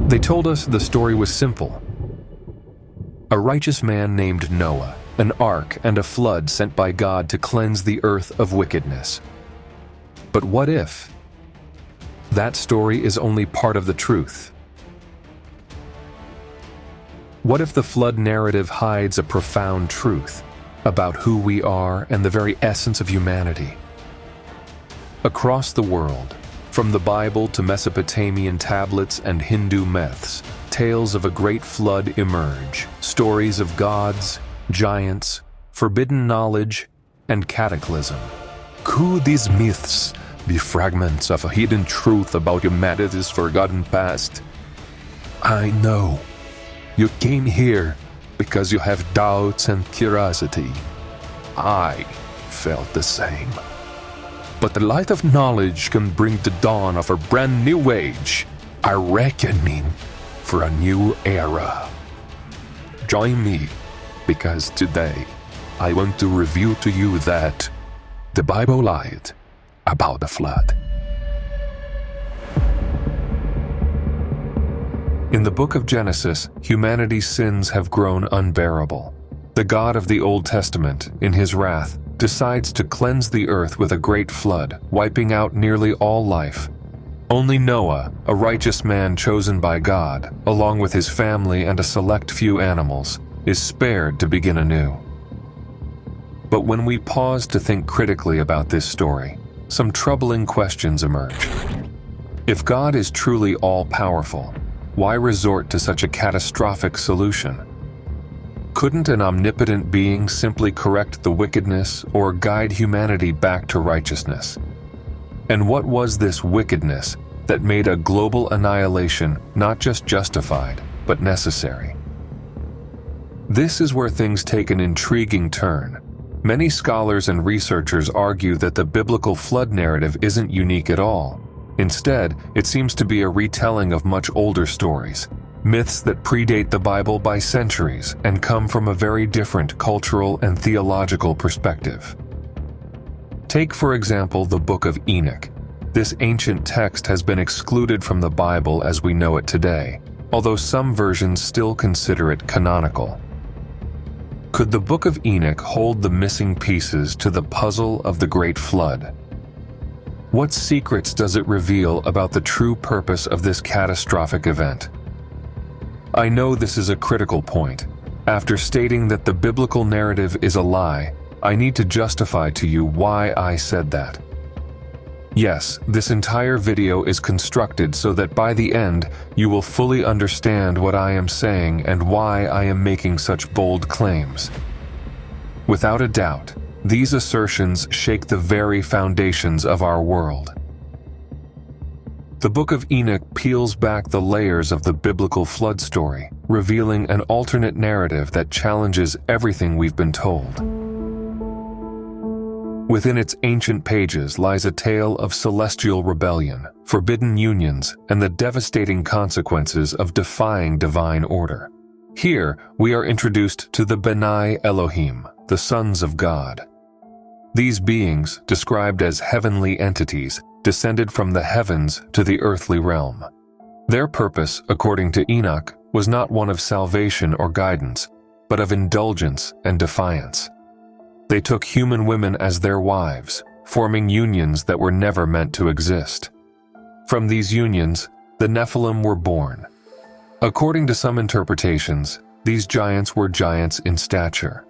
They told us the story was simple. A righteous man named Noah, an ark and a flood sent by God to cleanse the earth of wickedness. But what if? That story is only part of the truth. What if the flood narrative hides a profound truth about who we are and the very essence of humanity? Across the world, from the Bible to Mesopotamian tablets and Hindu myths, tales of a great flood emerge, stories of gods, giants, forbidden knowledge, and cataclysm. Could these myths be fragments of a hidden truth about humanity's forgotten past? I know. You came here because you have doubts and curiosity. I felt the same. But the light of knowledge can bring the dawn of a brand new age, a reckoning for a new era. Join me, because today I want to reveal to you that the Bible lied about the flood. In the book of Genesis, humanity's sins have grown unbearable. The God of the Old Testament, in his wrath, decides to cleanse the earth with a great flood, wiping out nearly all life. Only Noah, a righteous man chosen by God, along with his family and a select few animals, is spared to begin anew. But when we pause to think critically about this story, some troubling questions emerge. If God is truly all-powerful, why resort to such a catastrophic solution? Couldn't an omnipotent being simply correct the wickedness or guide humanity back to righteousness? And what was this wickedness that made a global annihilation not just justified, but necessary? This is where things take an intriguing turn. Many scholars and researchers argue that the biblical flood narrative isn't unique at all. Instead, it seems to be a retelling of much older stories, myths that predate the Bible by centuries and come from a very different cultural and theological perspective. Take, for example, the Book of Enoch. This ancient text has been excluded from the Bible as we know it today, although some versions still consider it canonical. Could the Book of Enoch hold the missing pieces to the puzzle of the Great Flood? What secrets does it reveal about the true purpose of this catastrophic event? I know this is a critical point. After stating that the biblical narrative is a lie, I need to justify to you why I said that. Yes, this entire video is constructed so that by the end, you will fully understand what I am saying and why I am making such bold claims. Without a doubt, these assertions shake the very foundations of our world. The Book of Enoch peels back the layers of the biblical flood story, revealing an alternate narrative that challenges everything we've been told. Within its ancient pages lies a tale of celestial rebellion, forbidden unions, and the devastating consequences of defying divine order. Here, we are introduced to the Benai Elohim, the sons of God. These beings, described as heavenly entities, descended from the heavens to the earthly realm. Their purpose, according to Enoch, was not one of salvation or guidance, but of indulgence and defiance. They took human women as their wives, forming unions that were never meant to exist. From these unions, the Nephilim were born. According to some interpretations, these giants were giants in stature.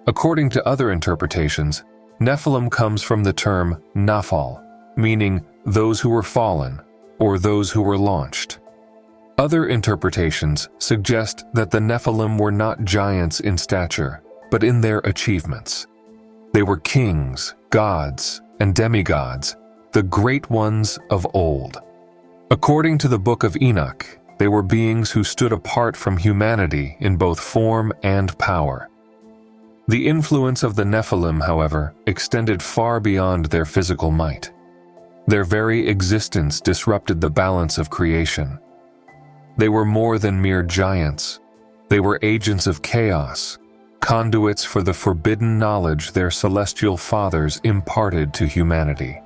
According to other interpretations, Nephilim comes from the term Naphal, meaning those who were fallen, or those who were launched. Other interpretations suggest that the Nephilim were not giants in stature, but in their achievements. They were kings, gods, and demigods, the great ones of old. According to the Book of Enoch, they were beings who stood apart from humanity in both form and power. The influence of the Nephilim, however, extended far beyond their physical might. Their very existence disrupted the balance of creation. They were more than mere giants. They were agents of chaos, conduits for the forbidden knowledge their celestial fathers imparted to humanity.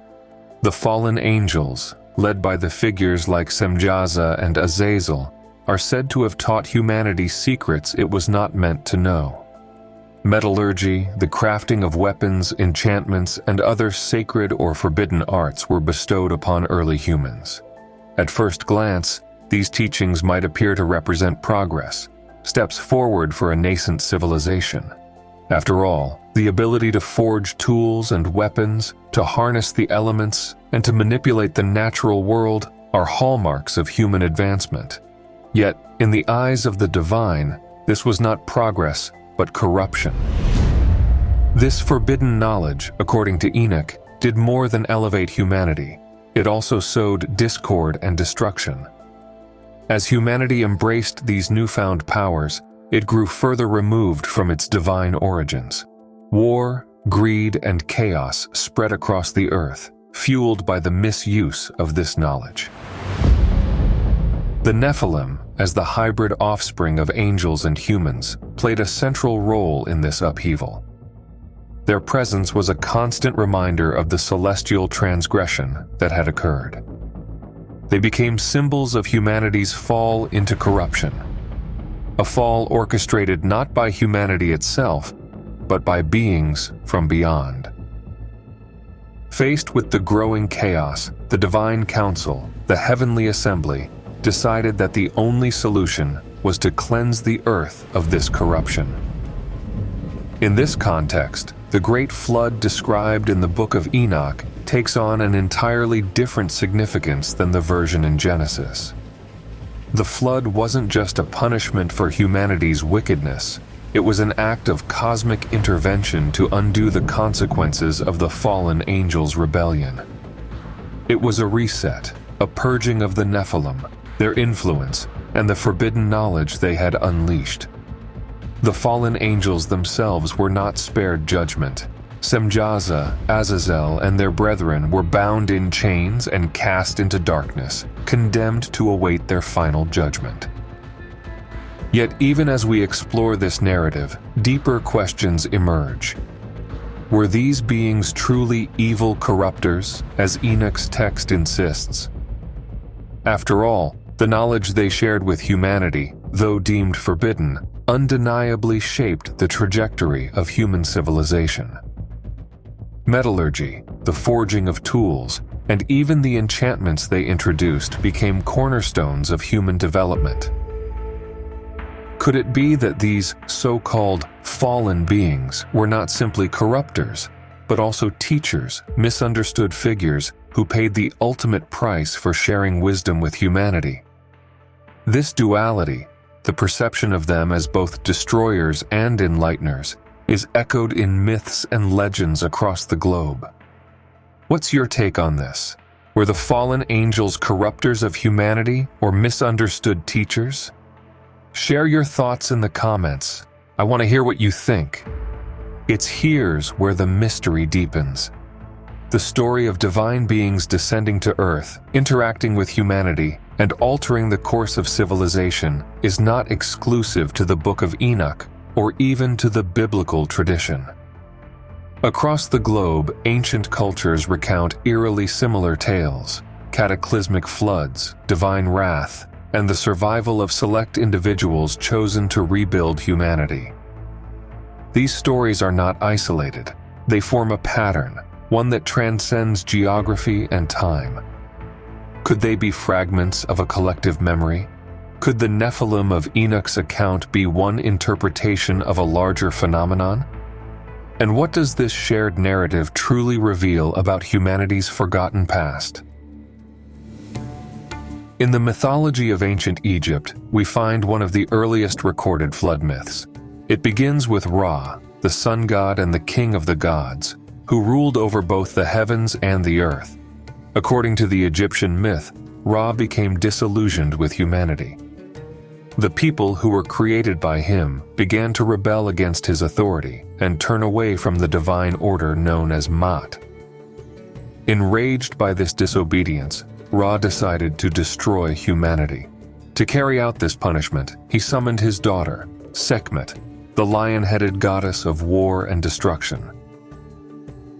The fallen angels, led by the figures like Semjaza and Azazel, are said to have taught humanity secrets it was not meant to know. Metallurgy, the crafting of weapons, enchantments, and other sacred or forbidden arts were bestowed upon early humans. At first glance, these teachings might appear to represent progress, steps forward for a nascent civilization. After all, the ability to forge tools and weapons, to harness the elements, and to manipulate the natural world are hallmarks of human advancement. Yet, in the eyes of the divine, this was not progress, but corruption. This forbidden knowledge, according to Enoch, did more than elevate humanity. It also sowed discord and destruction. As humanity embraced these newfound powers, it grew further removed from its divine origins. War, greed, and chaos spread across the earth, fueled by the misuse of this knowledge. The Nephilim, as the hybrid offspring of angels and humans, played a central role in this upheaval. Their presence was a constant reminder of the celestial transgression that had occurred. They became symbols of humanity's fall into corruption, a fall orchestrated not by humanity itself, but by beings from beyond. Faced with the growing chaos, the Divine Council, the Heavenly Assembly, decided that the only solution was to cleanse the earth of this corruption. In this context, the Great Flood described in the Book of Enoch takes on an entirely different significance than the version in Genesis. The flood wasn't just a punishment for humanity's wickedness, it was an act of cosmic intervention to undo the consequences of the fallen angels' rebellion. It was a reset, a purging of the Nephilim, their influence, and the forbidden knowledge they had unleashed. The fallen angels themselves were not spared judgment. Semjaza, Azazel, and their brethren were bound in chains and cast into darkness, condemned to await their final judgment. Yet even as we explore this narrative, deeper questions emerge. Were these beings truly evil corruptors, as Enoch's text insists? After all, the knowledge they shared with humanity, though deemed forbidden, undeniably shaped the trajectory of human civilization. Metallurgy, the forging of tools, and even the enchantments they introduced became cornerstones of human development. Could it be that these so-called fallen beings were not simply corruptors, but also teachers, misunderstood figures who paid the ultimate price for sharing wisdom with humanity? This duality, the perception of them as both destroyers and enlighteners, is echoed in myths and legends across the globe. What's your take on this? Were the fallen angels corruptors of humanity or misunderstood teachers? Share your thoughts in the comments. I want to hear what you think. It's here's where the mystery deepens. The story of divine beings descending to Earth, interacting with humanity, and altering the course of civilization is not exclusive to the Book of Enoch or even to the biblical tradition. Across the globe, ancient cultures recount eerily similar tales: cataclysmic floods, divine wrath, and the survival of select individuals chosen to rebuild humanity. These stories are not isolated. They form a pattern, one that transcends geography and time. Could they be fragments of a collective memory? Could the Nephilim of Enoch's account be one interpretation of a larger phenomenon? And what does this shared narrative truly reveal about humanity's forgotten past? In the mythology of ancient Egypt, we find one of the earliest recorded flood myths. It begins with Ra, the sun god and the king of the gods, who ruled over both the heavens and the earth. According to the Egyptian myth, Ra became disillusioned with humanity. The people who were created by him began to rebel against his authority and turn away from the divine order known as Ma'at. Enraged by this disobedience, Ra decided to destroy humanity. To carry out this punishment, he summoned his daughter, Sekhmet, the lion-headed goddess of war and destruction.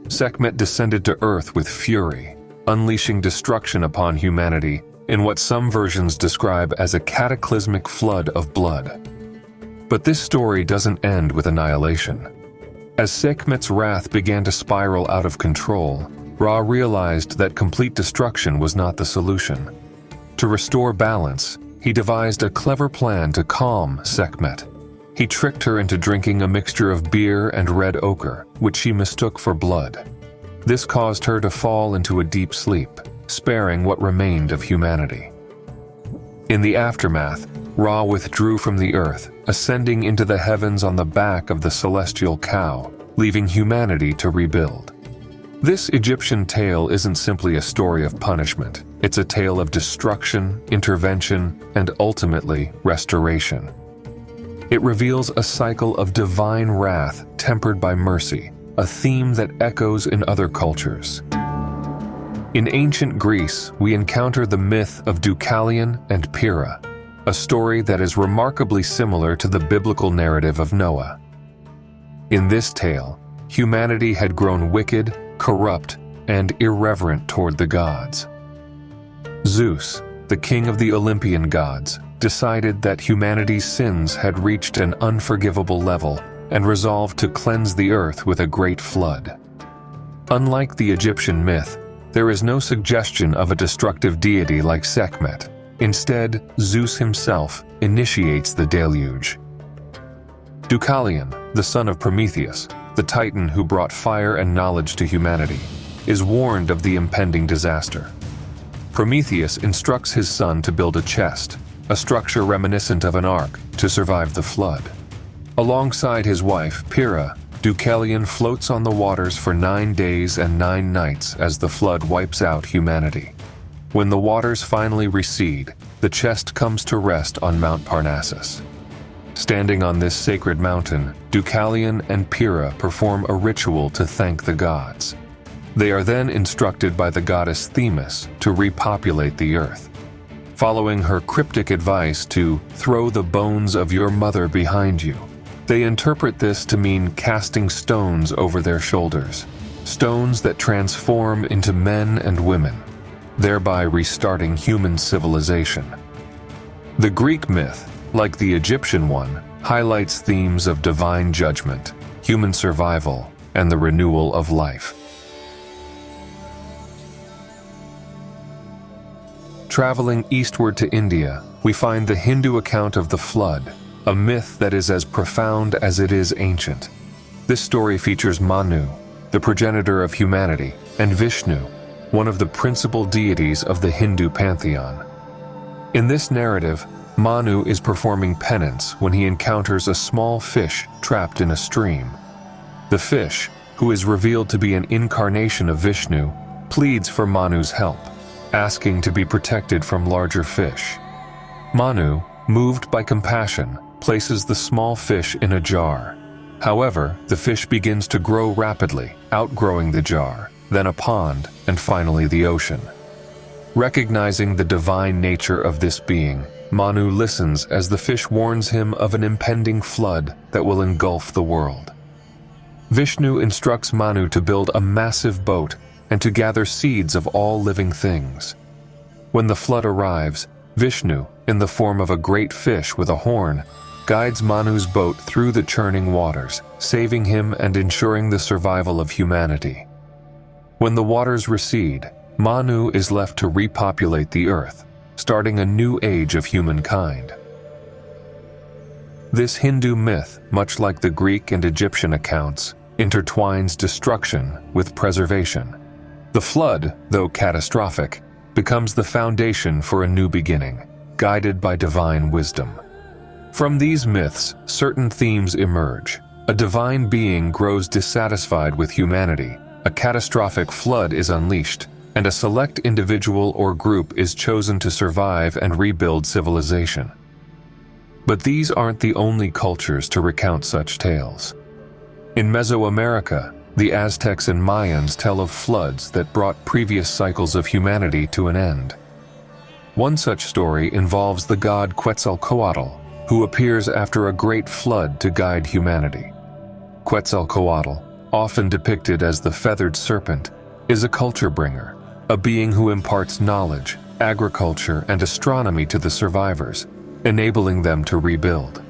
Sekhmet descended to earth with fury, unleashing destruction upon humanity in what some versions describe as a cataclysmic flood of blood. But this story doesn't end with annihilation. As Sekhmet's wrath began to spiral out of control, Ra realized that complete destruction was not the solution. To restore balance, he devised a clever plan to calm Sekhmet. He tricked her into drinking a mixture of beer and red ochre, which she mistook for blood. This caused her to fall into a deep sleep, sparing what remained of humanity. In the aftermath, Ra withdrew from the earth, ascending into the heavens on the back of the celestial cow, leaving humanity to rebuild. This Egyptian tale isn't simply a story of punishment. It's a tale of destruction, intervention, and ultimately restoration. It reveals a cycle of divine wrath tempered by mercy, a theme that echoes in other cultures. In ancient Greece, we encounter the myth of Deucalion and Pyrrha, a story that is remarkably similar to the biblical narrative of Noah. In this tale, humanity had grown wicked, corrupt, and irreverent toward the gods. Zeus, the king of the Olympian gods, decided that humanity's sins had reached an unforgivable level and resolved to cleanse the earth with a great flood. Unlike the Egyptian myth, there is no suggestion of a destructive deity like Sekhmet. Instead, Zeus himself initiates the deluge. Deucalion, the son of Prometheus, the titan who brought fire and knowledge to humanity, is warned of the impending disaster. Prometheus instructs his son to build a chest, a structure reminiscent of an ark, to survive the flood. Alongside his wife, Pyrrha, Deucalion floats on the waters for 9 days and 9 nights as the flood wipes out humanity. When the waters finally recede, the chest comes to rest on Mount Parnassus. Standing on this sacred mountain, Deucalion and Pyrrha perform a ritual to thank the gods. They are then instructed by the goddess Themis to repopulate the earth. Following her cryptic advice to throw the bones of your mother behind you, they interpret this to mean casting stones over their shoulders, stones that transform into men and women, thereby restarting human civilization. The Greek myth, like the Egyptian one, highlights themes of divine judgment, human survival, and the renewal of life. Traveling eastward to India, we find the Hindu account of the flood, a myth that is as profound as it is ancient. This story features Manu, the progenitor of humanity, and Vishnu, one of the principal deities of the Hindu pantheon. In this narrative, Manu is performing penance when he encounters a small fish trapped in a stream. The fish, who is revealed to be an incarnation of Vishnu, pleads for Manu's help, asking to be protected from larger fish. Manu, moved by compassion, places the small fish in a jar. However, the fish begins to grow rapidly, outgrowing the jar, then a pond, and finally the ocean. Recognizing the divine nature of this being, Manu listens as the fish warns him of an impending flood that will engulf the world. Vishnu instructs Manu to build a massive boat and to gather seeds of all living things. When the flood arrives, Vishnu, in the form of a great fish with a horn, guides Manu's boat through the churning waters, saving him and ensuring the survival of humanity. When the waters recede, Manu is left to repopulate the earth, starting a new age of humankind. This Hindu myth, much like the Greek and Egyptian accounts, intertwines destruction with preservation. The flood, though catastrophic, becomes the foundation for a new beginning, guided by divine wisdom. From these myths, certain themes emerge. A divine being grows dissatisfied with humanity, a catastrophic flood is unleashed, and a select individual or group is chosen to survive and rebuild civilization. But these aren't the only cultures to recount such tales. In Mesoamerica, the Aztecs and Mayans tell of floods that brought previous cycles of humanity to an end. One such story involves the god Quetzalcoatl, who appears after a great flood to guide humanity. Quetzalcoatl, often depicted as the feathered serpent, is a culture bringer, a being who imparts knowledge, agriculture, and astronomy to the survivors, enabling them to rebuild.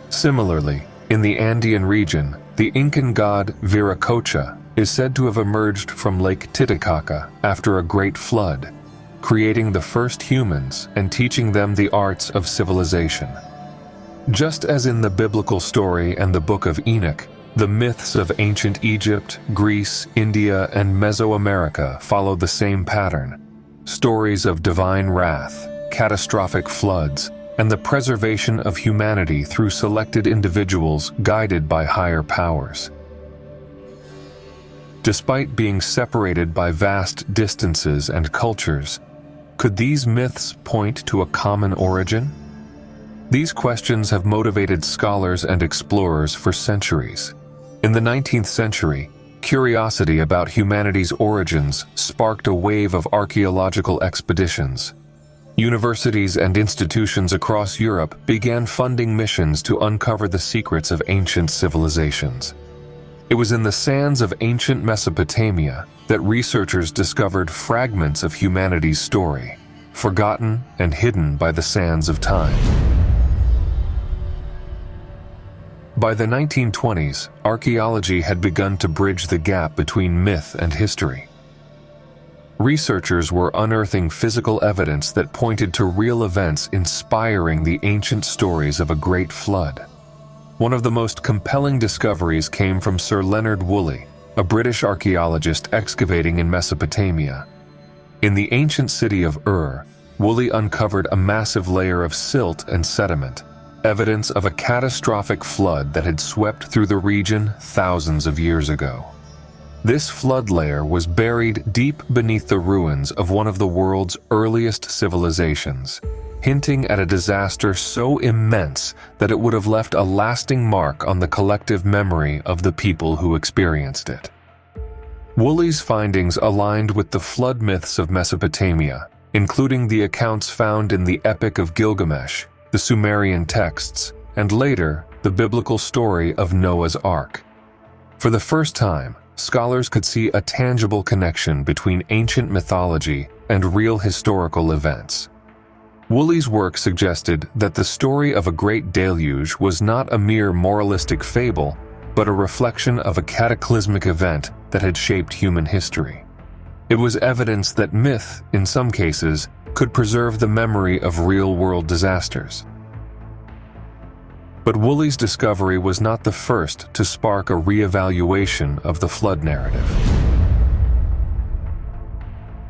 Similarly, in the Andean region, the Incan god Viracocha is said to have emerged from Lake Titicaca after a great flood, creating the first humans and teaching them the arts of civilization. Just as in the biblical story and the Book of Enoch, the myths of ancient Egypt, Greece, India, and Mesoamerica follow the same pattern: stories of divine wrath, catastrophic floods, and the preservation of humanity through selected individuals guided by higher powers. Despite being separated by vast distances and cultures, could these myths point to a common origin? These questions have motivated scholars and explorers for centuries. In the 19th century, curiosity about humanity's origins sparked a wave of archaeological expeditions. Universities and institutions across Europe began funding missions to uncover the secrets of ancient civilizations. It was in the sands of ancient Mesopotamia that researchers discovered fragments of humanity's story, forgotten and hidden by the sands of time. By the 1920s, archaeology had begun to bridge the gap between myth and history. Researchers were unearthing physical evidence that pointed to real events inspiring the ancient stories of a great flood. One of the most compelling discoveries came from Sir Leonard Woolley, a British archaeologist excavating in Mesopotamia. In the ancient city of Ur, Woolley uncovered a massive layer of silt and sediment, evidence of a catastrophic flood that had swept through the region thousands of years ago. This flood layer was buried deep beneath the ruins of one of the world's earliest civilizations, hinting at a disaster so immense that it would have left a lasting mark on the collective memory of the people who experienced it. Woolley's findings aligned with the flood myths of Mesopotamia, including the accounts found in the Epic of Gilgamesh, the Sumerian texts, and later, the biblical story of Noah's Ark. For the first time, scholars could see a tangible connection between ancient mythology and real historical events. Woolley's work suggested that the story of a great deluge was not a mere moralistic fable, but a reflection of a cataclysmic event that had shaped human history. It was evidence that myth, in some cases, could preserve the memory of real-world disasters. But Woolley's discovery was not the first to spark a re-evaluation of the flood narrative.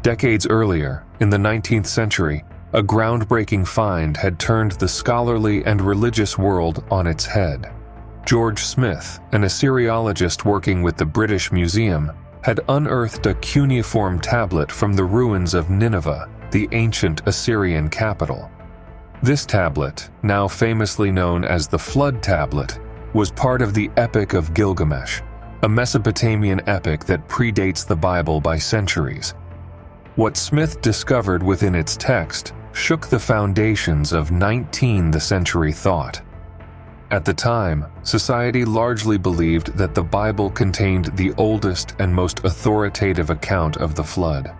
Decades earlier, in the 19th century, a groundbreaking find had turned the scholarly and religious world on its head. George Smith, an Assyriologist working with the British Museum, had unearthed a cuneiform tablet from the ruins of Nineveh, the ancient Assyrian capital. This tablet, now famously known as the Flood Tablet, was part of the Epic of Gilgamesh, a Mesopotamian epic that predates the Bible by centuries. What Smith discovered within its text shook the foundations of 19th century thought. At the time, society largely believed that the Bible contained the oldest and most authoritative account of the flood.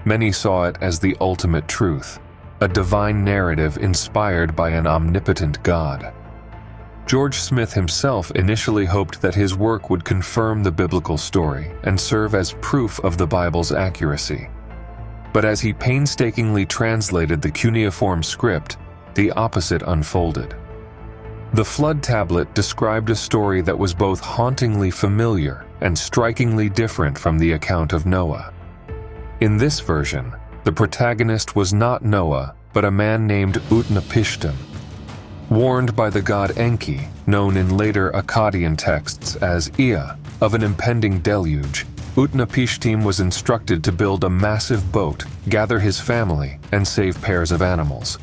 Many saw it as the ultimate truth, a divine narrative inspired by an omnipotent God. George Smith himself initially hoped that his work would confirm the biblical story and serve as proof of the Bible's accuracy. But as he painstakingly translated the cuneiform script, the opposite unfolded. The Flood Tablet described a story that was both hauntingly familiar and strikingly different from the account of Noah. In this version, the protagonist was not Noah, but a man named Utnapishtim. Warned by the god Enki, known in later Akkadian texts as Ea, of an impending deluge, Utnapishtim was instructed to build a massive boat, gather his family, and save pairs of animals.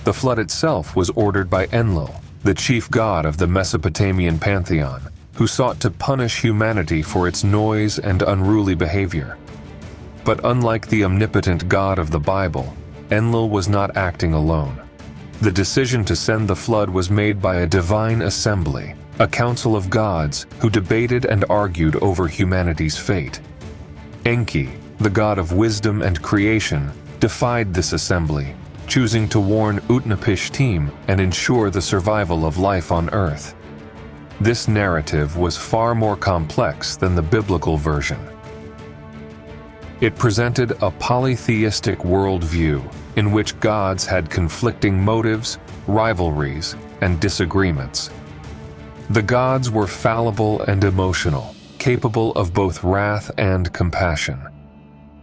The flood itself was ordered by Enlil, the chief god of the Mesopotamian pantheon, who sought to punish humanity for its noise and unruly behavior. But unlike the omnipotent God of the Bible, Enlil was not acting alone. The decision to send the flood was made by a divine assembly, a council of gods who debated and argued over humanity's fate. Enki, the god of wisdom and creation, defied this assembly, choosing to warn Utnapishtim and ensure the survival of life on Earth. This narrative was far more complex than the biblical version. It presented a polytheistic worldview in which gods had conflicting motives, rivalries, and disagreements. The gods were fallible and emotional, capable of both wrath and compassion.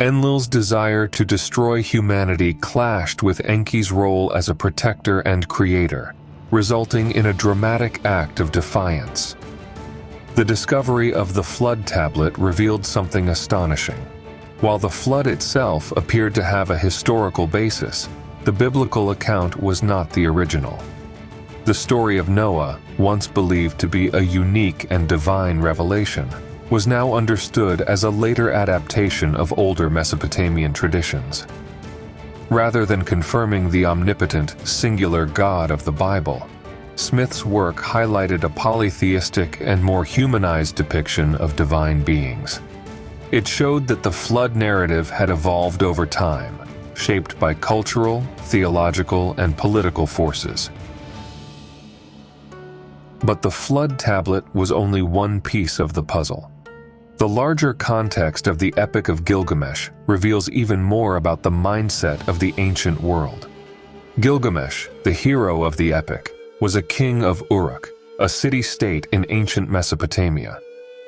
Enlil's desire to destroy humanity clashed with Enki's role as a protector and creator, resulting in a dramatic act of defiance. The discovery of the Flood Tablet revealed something astonishing. While the flood itself appeared to have a historical basis, the biblical account was not the original. The story of Noah, once believed to be a unique and divine revelation, was now understood as a later adaptation of older Mesopotamian traditions. Rather than confirming the omnipotent, singular God of the Bible, Smith's work highlighted a polytheistic and more humanized depiction of divine beings. It showed that the flood narrative had evolved over time, shaped by cultural, theological, and political forces. But the Flood Tablet was only one piece of the puzzle. The larger context of the Epic of Gilgamesh reveals even more about the mindset of the ancient world. Gilgamesh, the hero of the epic, was a king of Uruk, a city-state in ancient Mesopotamia.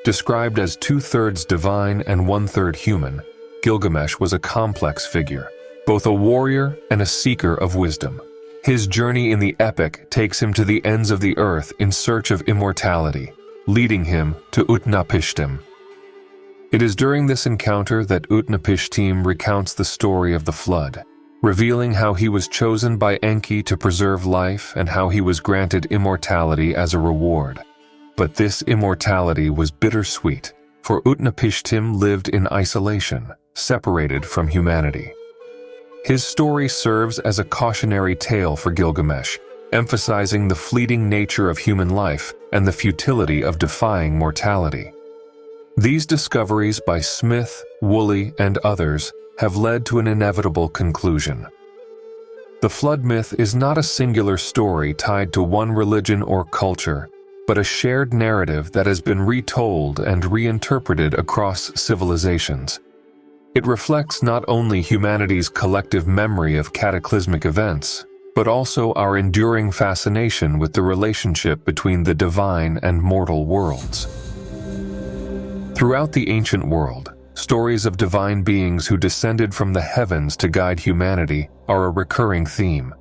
Described as 2/3 divine and 1/3 human, Gilgamesh was a complex figure, both a warrior and a seeker of wisdom. His journey in the epic takes him to the ends of the earth in search of immortality, leading him to Utnapishtim. It is during this encounter that Utnapishtim recounts the story of the flood, revealing how he was chosen by Enki to preserve life and how he was granted immortality as a reward. But this immortality was bittersweet, for Utnapishtim lived in isolation, separated from humanity. His story serves as a cautionary tale for Gilgamesh, emphasizing the fleeting nature of human life and the futility of defying mortality. These discoveries by Smith, Woolley, and others have led to an inevitable conclusion. The flood myth is not a singular story tied to one religion or culture, but a shared narrative that has been retold and reinterpreted across civilizations. It reflects not only humanity's collective memory of cataclysmic events, but also our enduring fascination with the relationship between the divine and mortal worlds. Throughout the ancient world, stories of divine beings who descended from the heavens to guide humanity are a recurring theme.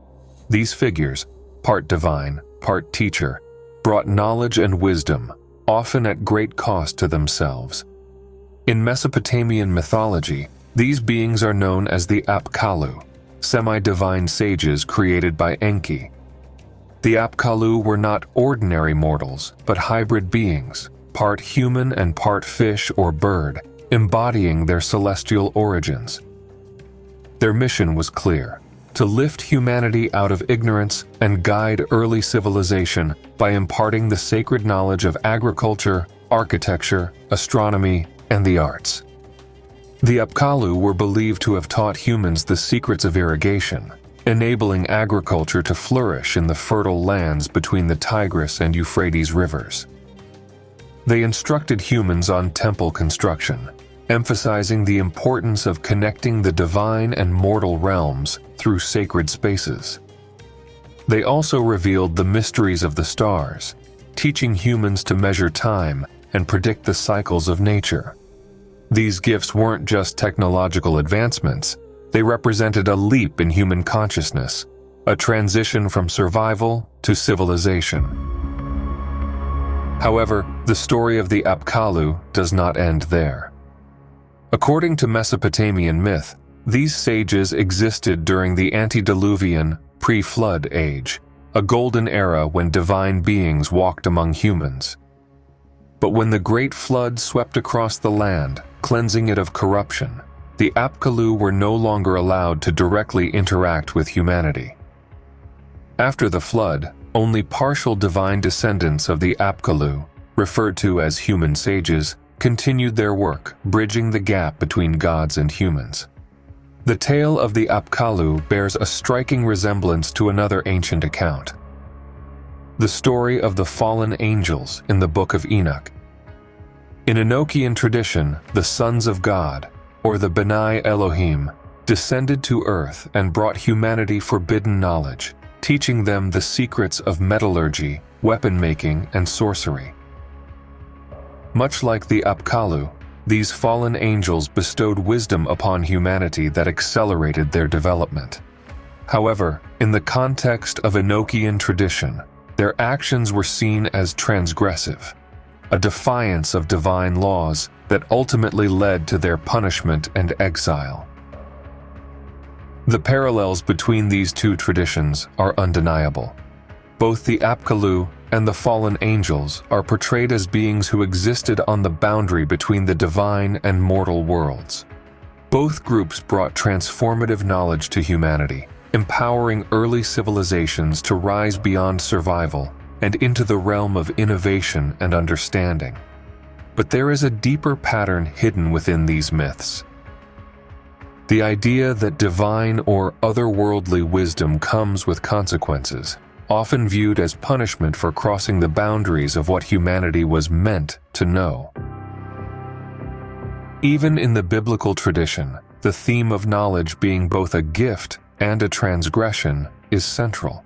These figures, part divine, part teacher, brought knowledge and wisdom, often at great cost to themselves. In Mesopotamian mythology, these beings are known as the Apkallu, semi-divine sages created by Enki. The Apkallu were not ordinary mortals, but hybrid beings, part human and part fish or bird, embodying their celestial origins. Their mission was clear: to lift humanity out of ignorance and guide early civilization by imparting the sacred knowledge of agriculture, architecture, astronomy, and the arts. The Apkallu were believed to have taught humans the secrets of irrigation, enabling agriculture to flourish in the fertile lands between the Tigris and Euphrates rivers. They instructed humans on temple construction, emphasizing the importance of connecting the divine and mortal realms through sacred spaces. They also revealed the mysteries of the stars, teaching humans to measure time and predict the cycles of nature. These gifts weren't just technological advancements, they represented a leap in human consciousness, a transition from survival to civilization. However, the story of the Apkallu does not end there. According to Mesopotamian myth, these sages existed during the antediluvian, pre-flood age, a golden era when divine beings walked among humans. But when the Great Flood swept across the land, cleansing it of corruption, the Apkallu were no longer allowed to directly interact with humanity. After the flood, only partial divine descendants of the Apkallu, referred to as human sages, continued their work, bridging the gap between gods and humans. The tale of the Apkallu bears a striking resemblance to another ancient account, the story of the fallen angels in the Book of Enoch. In Enochian tradition, the sons of God, or the B'nai Elohim, descended to earth and brought humanity forbidden knowledge, teaching them the secrets of metallurgy, weapon-making, and sorcery. Much like the Apkallu, these fallen angels bestowed wisdom upon humanity that accelerated their development. However, in the context of Enochian tradition, their actions were seen as transgressive, a defiance of divine laws that ultimately led to their punishment and exile. The parallels between these two traditions are undeniable. Both the Apkallu and the fallen angels are portrayed as beings who existed on the boundary between the divine and mortal worlds. Both groups brought transformative knowledge to humanity, empowering early civilizations to rise beyond survival and into the realm of innovation and understanding. But there is a deeper pattern hidden within these myths. The idea that divine or otherworldly wisdom comes with consequences, often viewed as punishment for crossing the boundaries of what humanity was meant to know. Even in the biblical tradition, the theme of knowledge being both a gift and a transgression is central.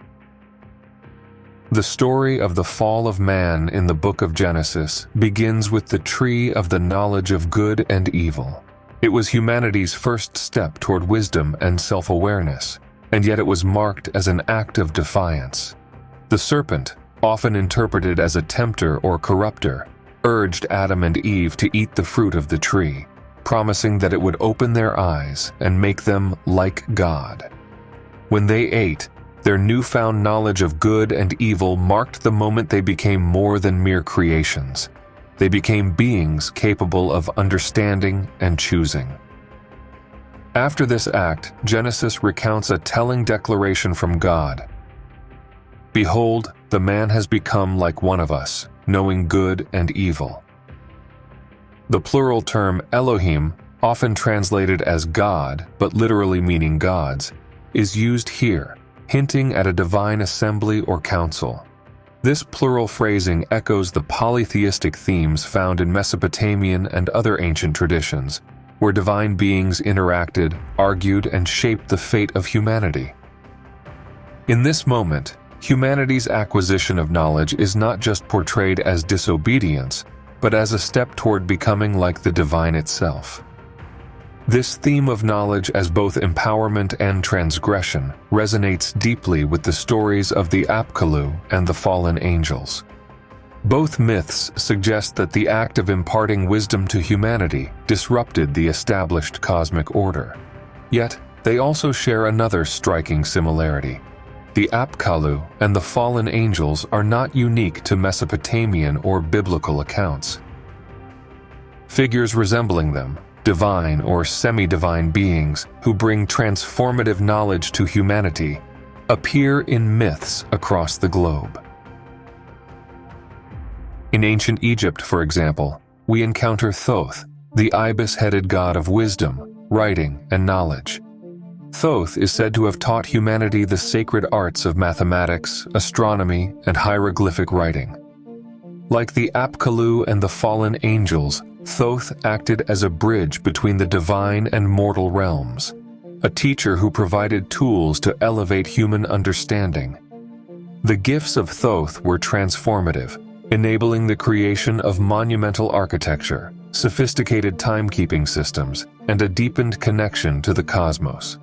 The story of the fall of man in the Book of Genesis begins with the tree of the knowledge of good and evil. It was humanity's first step toward wisdom and self-awareness, and yet it was marked as an act of defiance. The serpent, often interpreted as a tempter or corrupter, urged Adam and Eve to eat the fruit of the tree, promising that it would open their eyes and make them like God. When they ate, their newfound knowledge of good and evil marked the moment they became more than mere creations. They became beings capable of understanding and choosing. After this act, Genesis recounts a telling declaration from God. "Behold, the man has become like one of us, knowing good and evil." The plural term Elohim, often translated as God, but literally meaning gods, is used here, hinting at a divine assembly or council. This plural phrasing echoes the polytheistic themes found in Mesopotamian and other ancient traditions, where divine beings interacted, argued, and shaped the fate of humanity. In this moment, humanity's acquisition of knowledge is not just portrayed as disobedience, but as a step toward becoming like the divine itself. This theme of knowledge as both empowerment and transgression resonates deeply with the stories of the Apkallu and the fallen angels. Both myths suggest that the act of imparting wisdom to humanity disrupted the established cosmic order. Yet, they also share another striking similarity. The Apkallu and the fallen angels are not unique to Mesopotamian or biblical accounts. Figures resembling them, divine or semi-divine beings who bring transformative knowledge to humanity, appear in myths across the globe. In ancient Egypt, for example, we encounter Thoth, the ibis-headed god of wisdom, writing, and knowledge. Thoth is said to have taught humanity the sacred arts of mathematics, astronomy, and hieroglyphic writing. Like the Apkallu and the fallen angels, Thoth acted as a bridge between the divine and mortal realms, a teacher who provided tools to elevate human understanding. The gifts of Thoth were transformative, enabling the creation of monumental architecture, sophisticated timekeeping systems, and a deepened connection to the cosmos.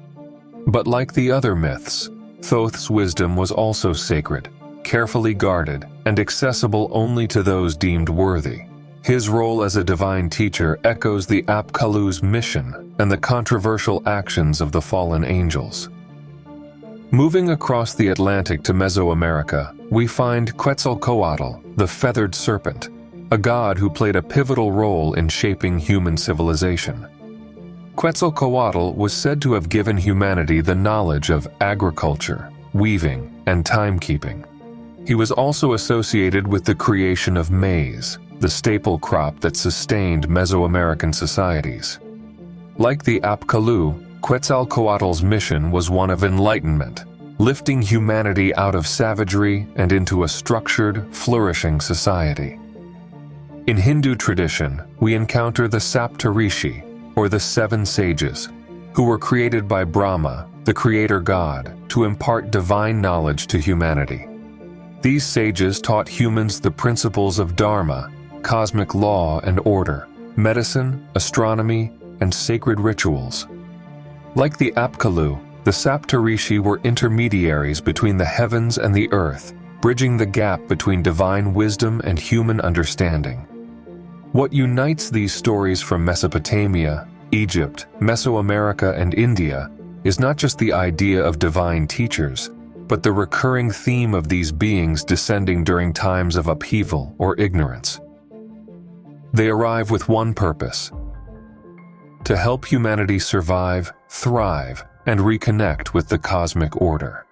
But like the other myths, Thoth's wisdom was also sacred, carefully guarded, and accessible only to those deemed worthy. His role as a divine teacher echoes the Apkallu's mission and the controversial actions of the fallen angels. Moving across the Atlantic to Mesoamerica, we find Quetzalcoatl, the feathered serpent, a god who played a pivotal role in shaping human civilization. Quetzalcoatl was said to have given humanity the knowledge of agriculture, weaving, and timekeeping. He was also associated with the creation of maize, the staple crop that sustained Mesoamerican societies. Like the Apkallu, Quetzalcoatl's mission was one of enlightenment, lifting humanity out of savagery and into a structured, flourishing society. In Hindu tradition, we encounter the Saptarishi, or the seven sages, who were created by Brahma, the creator god, to impart divine knowledge to humanity. These sages taught humans the principles of dharma, cosmic law and order, medicine, astronomy, and sacred rituals. Like the Apkallu, the Saptarishi were intermediaries between the heavens and the earth, bridging the gap between divine wisdom and human understanding. What unites these stories from Mesopotamia, Egypt, Mesoamerica, and India is not just the idea of divine teachers, but the recurring theme of these beings descending during times of upheaval or ignorance. They arrive with one purpose: to help humanity survive, thrive, and reconnect with the cosmic order.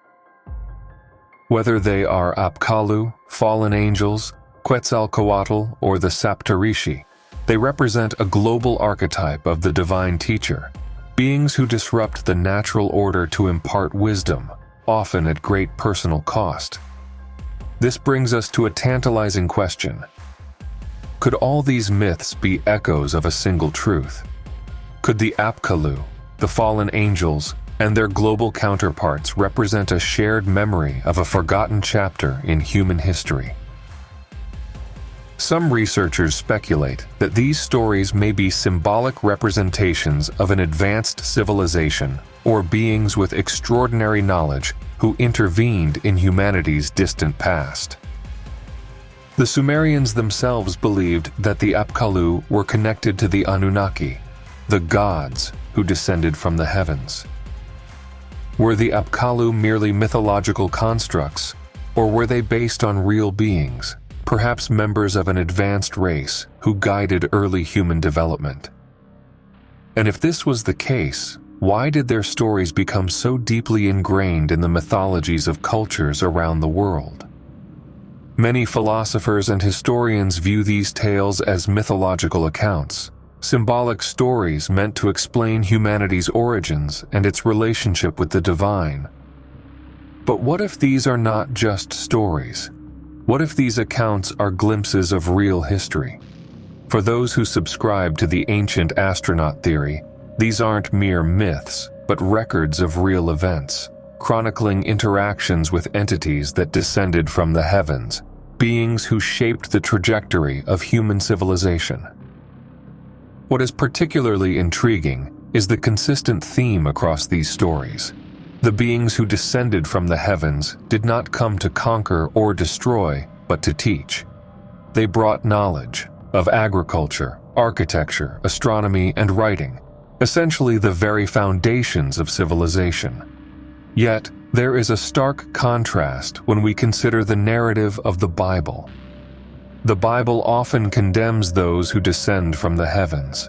Whether they are Apkallu, fallen angels, Quetzalcoatl, or the Saptarishi, they represent a global archetype of the divine teacher, beings who disrupt the natural order to impart wisdom, often at great personal cost. This brings us to a tantalizing question. Could all these myths be echoes of a single truth? Could the Apkallu, the fallen angels, and their global counterparts represent a shared memory of a forgotten chapter in human history? Some researchers speculate that these stories may be symbolic representations of an advanced civilization or beings with extraordinary knowledge who intervened in humanity's distant past. The Sumerians themselves believed that the Apkallu were connected to the Anunnaki, the gods who descended from the heavens. Were the Apkallu merely mythological constructs, or were they based on real beings, perhaps members of an advanced race who guided early human development? And if this was the case, why did their stories become so deeply ingrained in the mythologies of cultures around the world? Many philosophers and historians view these tales as mythological accounts, symbolic stories meant to explain humanity's origins and its relationship with the divine. But what if these are not just stories? What if these accounts are glimpses of real history? For those who subscribe to the ancient astronaut theory, these aren't mere myths, but records of real events, chronicling interactions with entities that descended from the heavens, beings who shaped the trajectory of human civilization. What is particularly intriguing is the consistent theme across these stories. The beings who descended from the heavens did not come to conquer or destroy, but to teach. They brought knowledge of agriculture, architecture, astronomy, and writing, essentially the very foundations of civilization. Yet, there is a stark contrast when we consider the narrative of the Bible. The Bible often condemns those who descend from the heavens.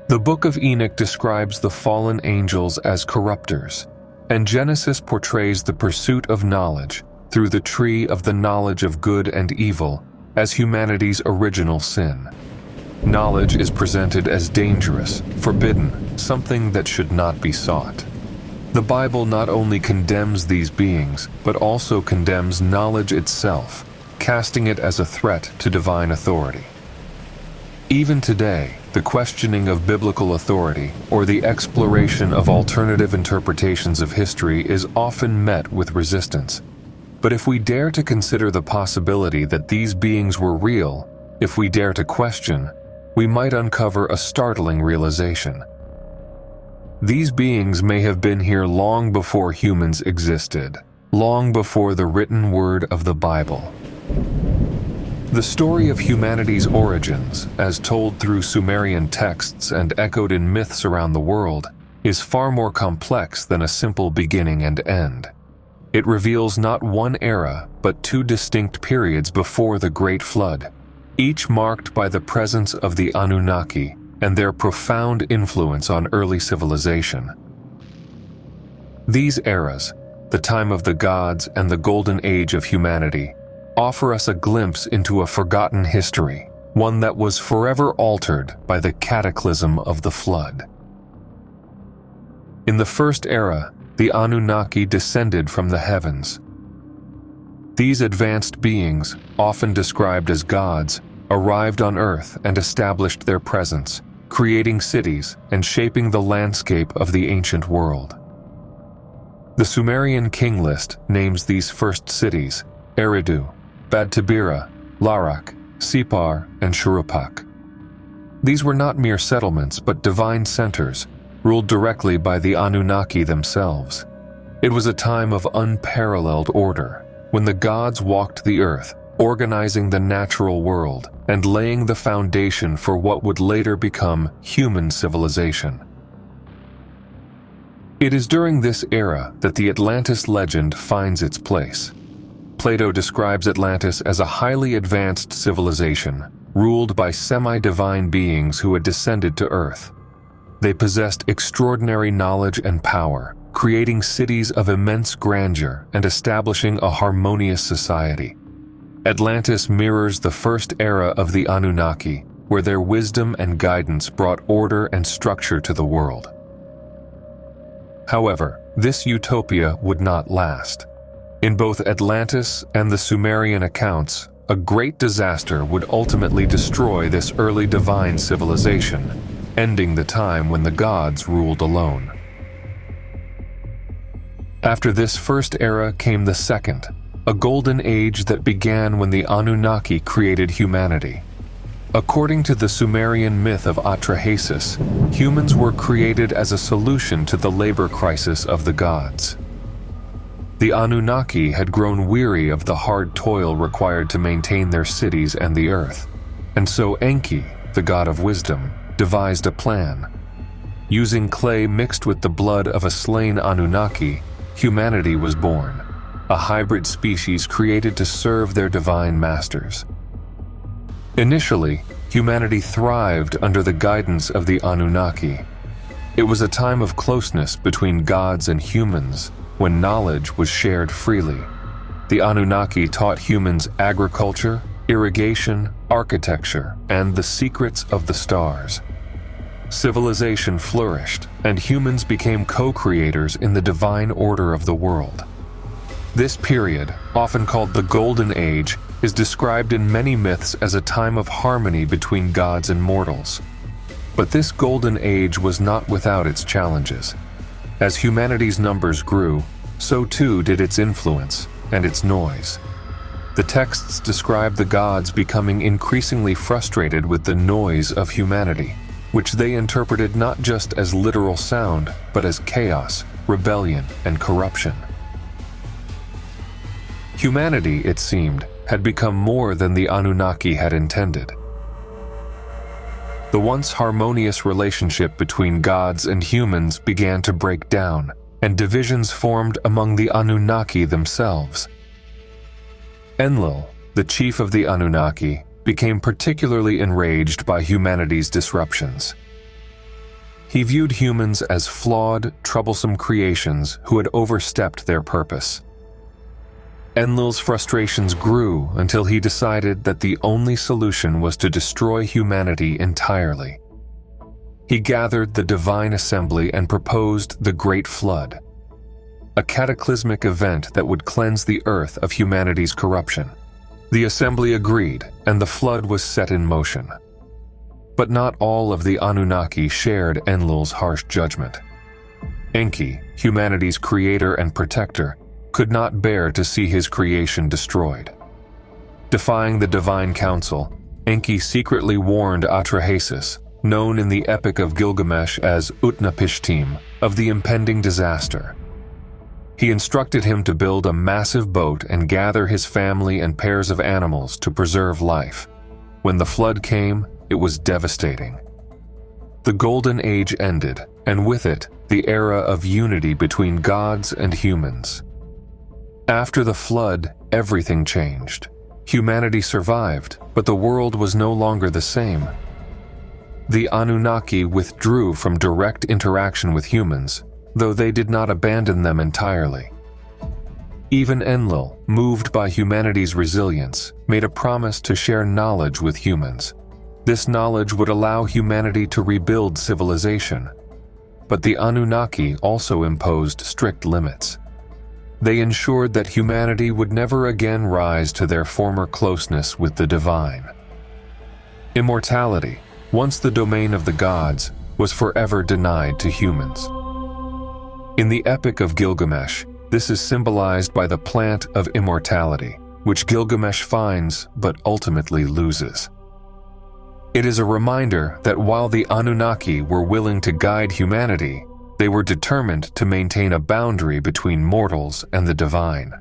The Book of Enoch describes the fallen angels as corrupters, and Genesis portrays the pursuit of knowledge through the tree of the knowledge of good and evil as humanity's original sin. Knowledge is presented as dangerous, forbidden, something that should not be sought. The Bible not only condemns these beings, but also condemns knowledge itself, casting it as a threat to divine authority. Even today, the questioning of biblical authority or the exploration of alternative interpretations of history is often met with resistance. But if we dare to consider the possibility that these beings were real, if we dare to question, we might uncover a startling realization. These beings may have been here long before humans existed, long before the written word of the Bible. The story of humanity's origins, as told through Sumerian texts and echoed in myths around the world, is far more complex than a simple beginning and end. It reveals not one era, but two distinct periods before the Great Flood, each marked by the presence of the Anunnaki and their profound influence on early civilization. These eras, the time of the gods and the golden age of humanity, offer us a glimpse into a forgotten history, one that was forever altered by the cataclysm of the flood. In the first era, the Anunnaki descended from the heavens. These advanced beings, often described as gods, arrived on Earth and established their presence, creating cities and shaping the landscape of the ancient world. The Sumerian king list names these first cities Eridu, Bad Tabira, Larak, Sipar, and Shuruppak. These were not mere settlements but divine centers, ruled directly by the Anunnaki themselves. It was a time of unparalleled order, when the gods walked the earth, organizing the natural world and laying the foundation for what would later become human civilization. It is during this era that the Atlantis legend finds its place. Plato describes Atlantis as a highly advanced civilization, ruled by semi-divine beings who had descended to Earth. They possessed extraordinary knowledge and power, creating cities of immense grandeur and establishing a harmonious society. Atlantis mirrors the first era of the Anunnaki, where their wisdom and guidance brought order and structure to the world. However, this utopia would not last. In both Atlantis and the Sumerian accounts, a great disaster would ultimately destroy this early divine civilization, ending the time when the gods ruled alone. After this first era came the second, a golden age that began when the Anunnaki created humanity. According to the Sumerian myth of Atrahasis, humans were created as a solution to the labor crisis of the gods. The Anunnaki had grown weary of the hard toil required to maintain their cities and the earth, and so Enki, the god of wisdom, devised a plan. Using clay mixed with the blood of a slain Anunnaki, humanity was born, a hybrid species created to serve their divine masters. Initially, humanity thrived under the guidance of the Anunnaki. It was a time of closeness between gods and humans, when knowledge was shared freely. The Anunnaki taught humans agriculture, irrigation, architecture, and the secrets of the stars. Civilization flourished, and humans became co-creators in the divine order of the world. This period, often called the Golden Age, is described in many myths as a time of harmony between gods and mortals. But this Golden Age was not without its challenges. As humanity's numbers grew, so too did its influence and its noise. The texts describe the gods becoming increasingly frustrated with the noise of humanity, which they interpreted not just as literal sound, but as chaos, rebellion, and corruption. Humanity, it seemed, had become more than the Anunnaki had intended. The once harmonious relationship between gods and humans began to break down, and divisions formed among the Anunnaki themselves. Enlil, the chief of the Anunnaki, became particularly enraged by humanity's disruptions. He viewed humans as flawed, troublesome creations who had overstepped their purpose. Enlil's frustrations grew until he decided that the only solution was to destroy humanity entirely. He gathered the divine assembly and proposed the Great Flood, a cataclysmic event that would cleanse the earth of humanity's corruption. The assembly agreed, and the flood was set in motion. But not all of the Anunnaki shared Enlil's harsh judgment. Enki, humanity's creator and protector, could not bear to see his creation destroyed. Defying the divine council, Enki secretly warned Atrahasis, known in the Epic of Gilgamesh as Utnapishtim, of the impending disaster. He instructed him to build a massive boat and gather his family and pairs of animals to preserve life. When the flood came, it was devastating. The Golden Age ended, and with it, the era of unity between gods and humans. After the flood, everything changed. Humanity survived, but the world was no longer the same. The Anunnaki withdrew from direct interaction with humans, though they did not abandon them entirely. Even Enlil, moved by humanity's resilience, made a promise to share knowledge with humans. This knowledge would allow humanity to rebuild civilization. but the Anunnaki also imposed strict limits. They ensured that humanity would never again rise to their former closeness with the divine. Immortality, once the domain of the gods, was forever denied to humans. In the Epic of Gilgamesh, this is symbolized by the plant of immortality, which Gilgamesh finds but ultimately loses. It is a reminder that while the Anunnaki were willing to guide humanity, they were determined to maintain a boundary between mortals and the divine.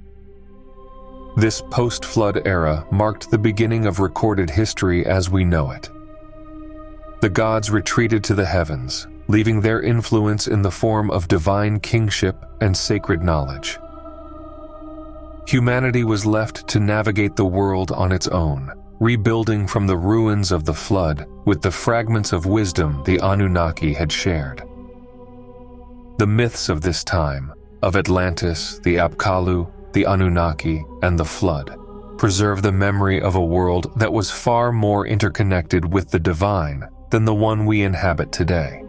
This post-flood era marked the beginning of recorded history as we know it. The gods retreated to the heavens, leaving their influence in the form of divine kingship and sacred knowledge. Humanity was left to navigate the world on its own, rebuilding from the ruins of the flood with the fragments of wisdom the Anunnaki had shared. The myths of this time, of Atlantis, the Apkallu, the Anunnaki, and the flood, preserve the memory of a world that was far more interconnected with the divine than the one we inhabit today.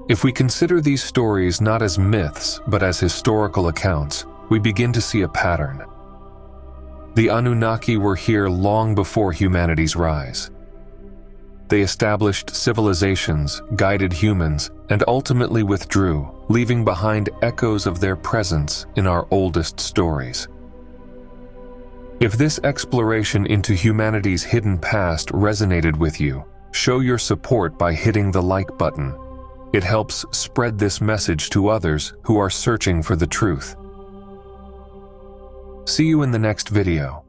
If we consider these stories not as myths but as historical accounts, we begin to see a pattern. The Anunnaki were here long before humanity's rise. They established civilizations, guided humans, and ultimately withdrew, leaving behind echoes of their presence in our oldest stories. If this exploration into humanity's hidden past resonated with you, show your support by hitting the like button. It helps spread this message to others who are searching for the truth. See you in the next video.